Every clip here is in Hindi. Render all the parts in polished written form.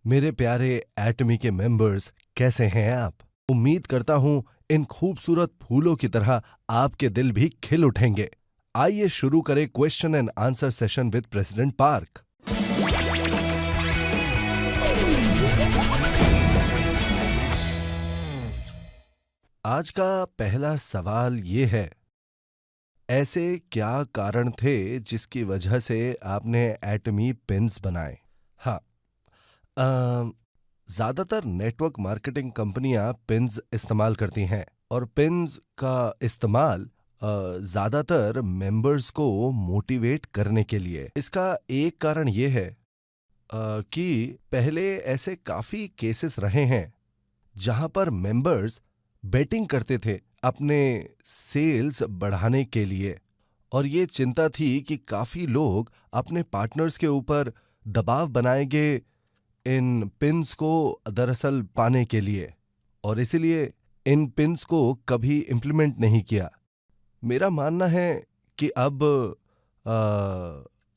मेरे प्यारे एटमी के मेंबर्स, कैसे हैं आप? उम्मीद करता हूं इन खूबसूरत फूलों की तरह आपके दिल भी खिल उठेंगे। आइए शुरू करें question and answer session with president park. आज का पहला सवाल ये है, ऐसे क्या कारण थे जिसकी वजह से आपने एटमी पिन्स बनाए? हाँ, ज़्यादातर नेटवर्क मार्केटिंग कंपनियां पिन्स इस्तेमाल करती हैं और पिन्स का इस्तेमाल ज़्यादातर मेंबर्स को मोटिवेट करने के लिए। इसका एक कारण ये है कि पहले ऐसे काफ़ी केसेस रहे हैं जहां पर मेंबर्स बेटिंग करते थे अपने सेल्स बढ़ाने के लिए, और ये चिंता थी कि काफ़ी लोग अपने पार्टनर्स के ऊपर दबाव बनाएंगे इन पिन्स को दरअसल पाने के लिए, और इसीलिए इन पिन्स को कभी इम्प्लीमेंट नहीं किया। मेरा मानना है कि अब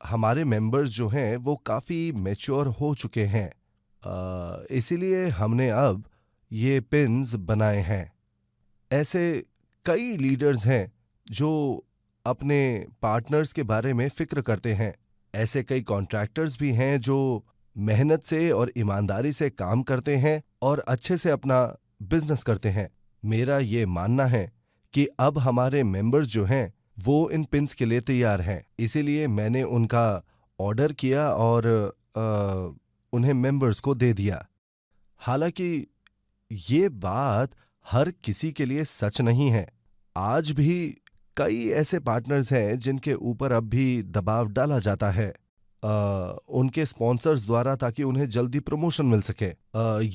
हमारे मेंबर्स जो हैं वो काफ़ी मैच्योर हो चुके हैं, इसीलिए हमने अब ये पिन्स बनाए हैं। ऐसे कई लीडर्स हैं जो अपने पार्टनर्स के बारे में फिक्र करते हैं। ऐसे कई कॉन्ट्रैक्टर्स भी हैं जो मेहनत से और ईमानदारी से काम करते हैं और अच्छे से अपना बिजनेस करते हैं। मेरा ये मानना है कि अब हमारे मेंबर्स जो हैं वो इन पिन्स के लिए तैयार हैं, इसीलिए मैंने उनका ऑर्डर किया और उन्हें मेंबर्स को दे दिया। हालांकि ये बात हर किसी के लिए सच नहीं है। आज भी कई ऐसे पार्टनर्स हैं जिनके ऊपर अब भी दबाव डाला जाता है उनके स्पॉन्सर्स द्वारा, ताकि उन्हें जल्दी प्रमोशन मिल सके।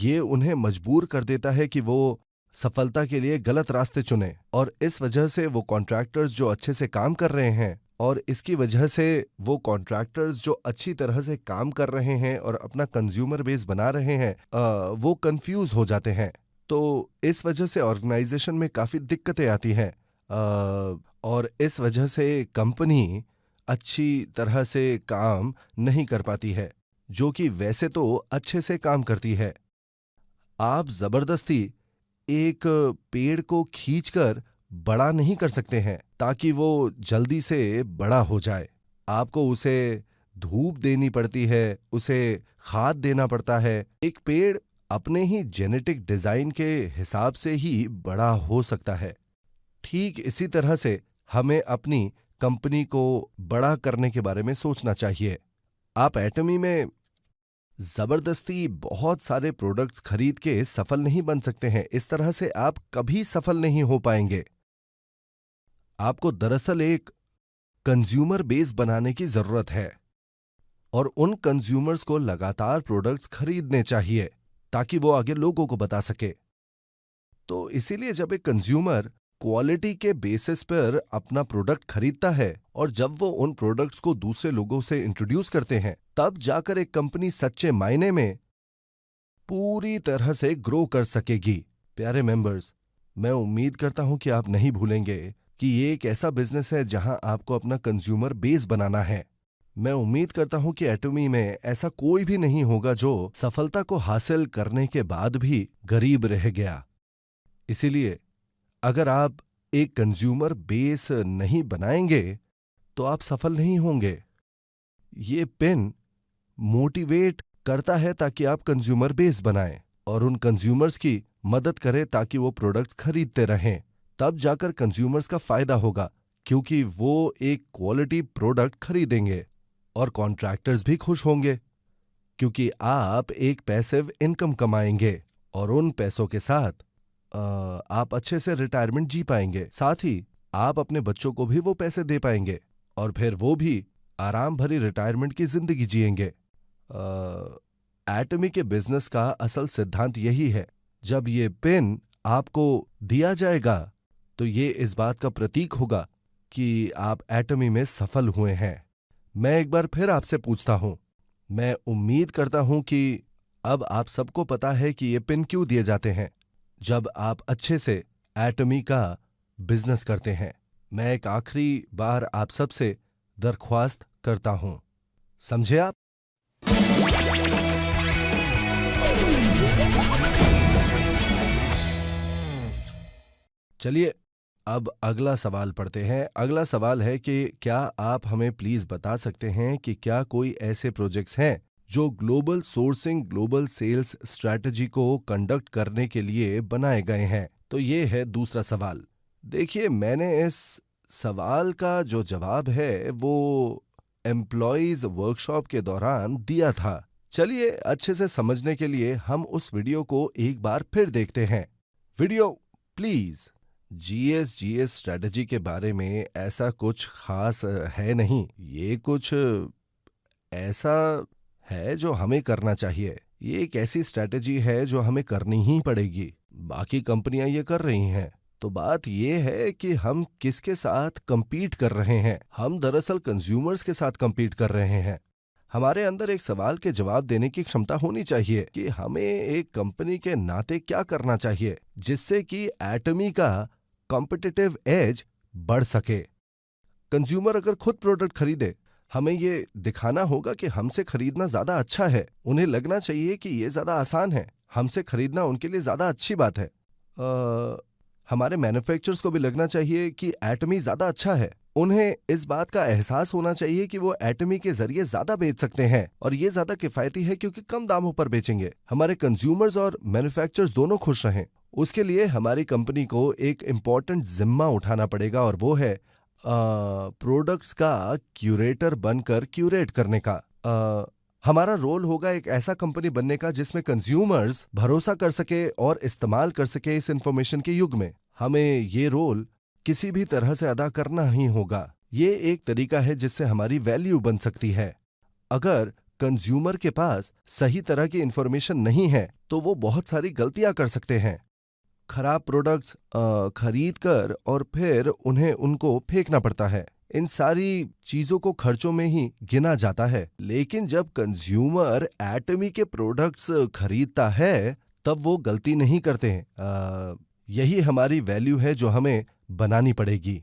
ये उन्हें मजबूर कर देता है कि वो सफलता के लिए गलत रास्ते चुने, और इस वजह से वो कॉन्ट्रैक्टर्स जो अच्छे से काम कर रहे हैं, और इसकी वजह से वो कॉन्ट्रैक्टर्स जो अच्छी तरह से काम कर रहे हैं और अपना कंज्यूमर बेस बना रहे हैं, वो कंफ्यूज हो जाते हैं। तो इस वजह से ऑर्गेनाइजेशन में काफ़ी दिक्कतें आती हैं, और इस वजह से कंपनी अच्छी तरह से काम नहीं कर पाती है, जो कि वैसे तो अच्छे से काम करती है। आप जबरदस्ती एक पेड़ को खींचकर बड़ा नहीं कर सकते हैं ताकि वो जल्दी से बड़ा हो जाए। आपको उसे धूप देनी पड़ती है, उसे खाद देना पड़ता है। एक पेड़ अपने ही जेनेटिक डिजाइन के हिसाब से ही बड़ा हो सकता है। ठीक इसी तरह से हमें अपनी कंपनी को बड़ा करने के बारे में सोचना चाहिए। आप एटमी में जबरदस्ती बहुत सारे प्रोडक्ट्स खरीद के सफल नहीं बन सकते हैं। इस तरह से आप कभी सफल नहीं हो पाएंगे। आपको दरअसल एक कंज्यूमर बेस बनाने की जरूरत है और उन कंज्यूमर्स को लगातार प्रोडक्ट्स खरीदने चाहिए ताकि वो आगे लोगों को बता सके। तो इसीलिए जब एक कंज्यूमर क्वालिटी के बेसिस पर अपना प्रोडक्ट खरीदता है और जब वो उन प्रोडक्ट्स को दूसरे लोगों से इंट्रोड्यूस करते हैं, तब जाकर एक कंपनी सच्चे मायने में पूरी तरह से ग्रो कर सकेगी। प्यारे मेंबर्स, मैं उम्मीद करता हूं कि आप नहीं भूलेंगे कि ये एक ऐसा बिजनेस है जहां आपको अपना कंज्यूमर बेस बनाना है। मैं उम्मीद करता हूं कि एटमी में ऐसा कोई भी नहीं होगा जो सफलता को हासिल करने के बाद भी गरीब रह गया। इसीलिए अगर आप एक कंज्यूमर बेस नहीं बनाएंगे तो आप सफल नहीं होंगे। ये पिन मोटिवेट करता है ताकि आप कंज्यूमर बेस बनाएं और उन कंज्यूमर्स की मदद करें ताकि वो प्रोडक्ट्स खरीदते रहें। तब जाकर कंज्यूमर्स का फायदा होगा, क्योंकि वो एक क्वालिटी प्रोडक्ट खरीदेंगे, और कॉन्ट्रैक्टर्स भी खुश होंगे क्योंकि आप एक पैसिव इनकम कमाएंगे और उन पैसों के साथ आप अच्छे से रिटायरमेंट जी पाएंगे। साथ ही आप अपने बच्चों को भी वो पैसे दे पाएंगे और फिर वो भी आराम भरी रिटायरमेंट की जिंदगी जिएंगे। एटमी के बिजनेस का असल सिद्धांत यही है। जब ये पिन आपको दिया जाएगा तो ये इस बात का प्रतीक होगा कि आप एटमी में सफल हुए हैं। मैं एक बार फिर आपसे पूछता हूं, मैं उम्मीद करता हूं कि अब आप सबको पता है कि ये पिन क्यों दिए जाते हैं जब आप अच्छे से एटमी का बिजनेस करते हैं। मैं एक आखिरी बार आप सबसे दरख्वास्त करता हूं, समझे आप? चलिए अब अगला सवाल पढ़ते हैं। अगला सवाल है कि क्या आप हमें प्लीज बता सकते हैं कि क्या कोई ऐसे प्रोजेक्ट्स हैं जो global sourcing global sales strategy को कंडक्ट करने के लिए बनाए गए हैं। तो ये है दूसरा सवाल। देखिए, मैंने इस सवाल का जो जवाब है वो एम्प्लॉयज वर्कशॉप के दौरान दिया था। चलिए अच्छे से समझने के लिए हम उस वीडियो को एक बार फिर देखते हैं। Video please. जीएस स्ट्रैटेजी के बारे में ऐसा कुछ खास है नहीं। ये कुछ ऐसा है जो हमें करना चाहिए। ये एक ऐसी स्ट्रैटेजी है जो हमें करनी ही पड़ेगी। बाकी कंपनियां ये कर रही हैं। तो बात ये है कि हम किसके साथ compete कर रहे हैं। हम दरअसल कंज्यूमर्स के साथ compete कर रहे हैं। हमारे अंदर एक सवाल के जवाब देने की क्षमता होनी चाहिए कि हमें एक कंपनी के नाते क्या करना चाहिए जिससे कि एटमी का कॉम्पिटिटिव एज बढ़ सके। कंज्यूमर अगर खुद प्रोडक्ट खरीदे, हमें ये दिखाना होगा कि हमसे खरीदना ज्यादा अच्छा है। उन्हें लगना चाहिए कि ये ज्यादा आसान है, हमसे खरीदना उनके लिए ज्यादा अच्छी बात है। हमारे मैन्युफैक्चरर्स को भी लगना चाहिए कि एटमी ज्यादा अच्छा है। उन्हें इस बात का एहसास होना चाहिए कि वो एटमी के जरिए ज्यादा बेच सकते हैं और ये ज्यादा किफायती है क्योंकि कम दामों पर बेचेंगे। हमारे कंज्यूमर्स और मैन्युफैक्चरर्स दोनों खुश रहें, उसके लिए हमारी कंपनी को एक इम्पॉर्टेंट जिम्मा उठाना पड़ेगा और वो है प्रोडक्ट्स का क्यूरेटर बनकर क्यूरेट करने का। हमारा रोल होगा एक ऐसा कंपनी बनने का जिसमें कंज्यूमर्स भरोसा कर सके और इस्तेमाल कर सके। इस इंफॉर्मेशन के युग में हमें ये रोल किसी भी तरह से अदा करना ही होगा। ये एक तरीका है जिससे हमारी वैल्यू बन सकती है। अगर कंज्यूमर के पास सही तरह की इंफॉर्मेशन नहीं है तो वो बहुत सारी गलतियां कर सकते हैं। खराब प्रोडक्ट्स खरीद कर और फिर उन्हें उनको फेंकना पड़ता है। इन सारी चीजों को खर्चों में ही गिना जाता है। लेकिन जब कंज्यूमर एटमी के प्रोडक्ट्स खरीदता है तब वो गलती नहीं करते हैं। यही हमारी वैल्यू है जो हमें बनानी पड़ेगी।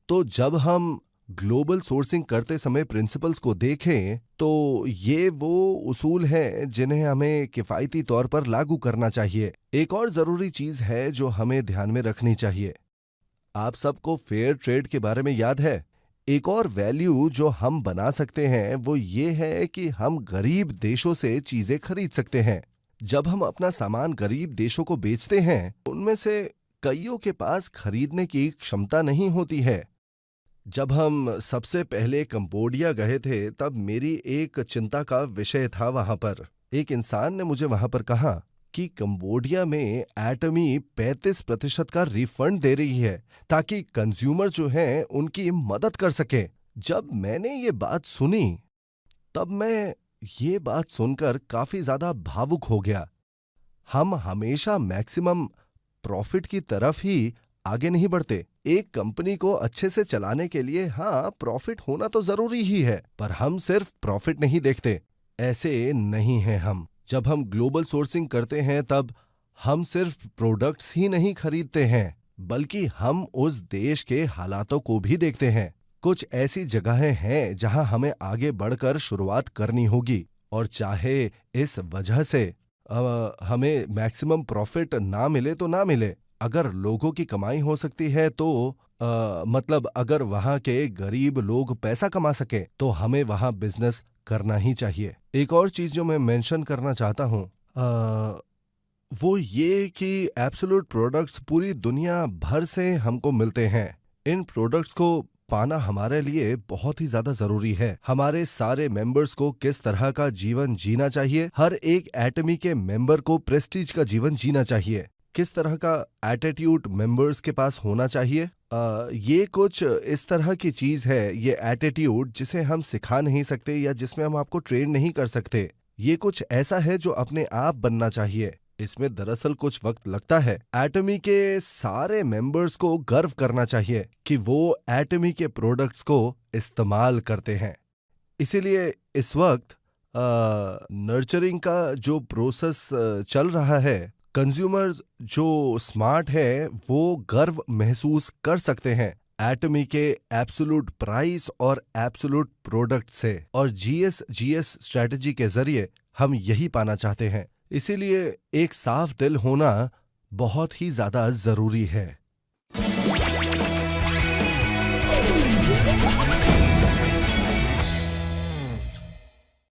तो जब हम ग्लोबल सोर्सिंग करते समय प्रिंसिपल्स को देखें तो ये वो उसूल हैं जिन्हें हमें किफायती तौर पर लागू करना चाहिए। एक और जरूरी चीज है जो हमें ध्यान में रखनी चाहिए। आप सबको फेयर ट्रेड के बारे में याद है। एक और वैल्यू जो हम बना सकते हैं वो ये है कि हम गरीब देशों से चीजें खरीद सकते हैं। जब हम अपना सामान गरीब देशों को बेचते हैं, उनमें से कईयों के पास खरीदने की क्षमता नहीं होती है। जब हम सबसे पहले कंबोडिया गए थे तब मेरी एक चिंता का विषय था। वहां पर एक इंसान ने मुझे वहां पर कहा कि कंबोडिया में एटमी 35% का रिफंड दे रही है ताकि कंज्यूमर जो हैं उनकी मदद कर सके। जब मैंने ये बात सुनी तब मैं ये बात सुनकर काफी ज्यादा भावुक हो गया। हम हमेशा मैक्सिमम प्रॉफिट की तरफ ही आगे नहीं बढ़ते। एक कंपनी को अच्छे से चलाने के लिए हाँ, प्रॉफिट होना तो जरूरी ही है, पर हम सिर्फ प्रॉफिट नहीं देखते। ऐसे नहीं हैं हम। जब हम ग्लोबल सोर्सिंग करते हैं तब हम सिर्फ प्रोडक्ट्स ही नहीं खरीदते हैं, बल्कि हम उस देश के हालातों को भी देखते हैं। कुछ ऐसी जगहें हैं जहां हमें आगे बढ़कर शुरुआत करनी होगी और चाहे इस वजह से हमें मैक्सिमम प्रॉफिट ना मिले तो ना मिले, अगर लोगों की कमाई हो सकती है तो मतलब अगर वहां के गरीब लोग पैसा कमा सके तो हमें वहां बिजनेस करना ही चाहिए। एक और चीज जो मैं मेंशन करना चाहता हूं वो ये कि एब्सोल्यूट प्रोडक्ट्स पूरी दुनिया भर से हमको मिलते हैं। इन प्रोडक्ट्स को पाना हमारे लिए बहुत ही ज्यादा जरूरी है। हमारे सारे मेंबर्स को किस तरह का जीवन जीना चाहिए, हर एक एटमी के मेंबर को प्रेस्टीज का जीवन जीना चाहिए। किस तरह का एटीट्यूड मेंबर्स के पास होना चाहिए, ये कुछ इस तरह की चीज है। ये एटीट्यूड जिसे हम सिखा नहीं सकते या जिसमें हम आपको ट्रेन नहीं कर सकते। ये कुछ ऐसा है जो अपने आप बनना चाहिए। इसमें दरअसल कुछ वक्त लगता है। एटमी के सारे मेंबर्स को गर्व करना चाहिए कि वो एटमी के प्रोडक्ट्स को इस्तेमाल करते हैं। इसीलिए इस वक्त नर्चरिंग का जो प्रोसेस चल रहा है, कंज्यूमर्स जो स्मार्ट है वो गर्व महसूस कर सकते हैं एटमी के एब्सोल्यूट प्राइस और एब्सोल्यूट प्रोडक्ट से। और जीएस स्ट्रैटेजी के जरिए हम यही पाना चाहते हैं। इसीलिए एक साफ दिल होना बहुत ही ज्यादा जरूरी है।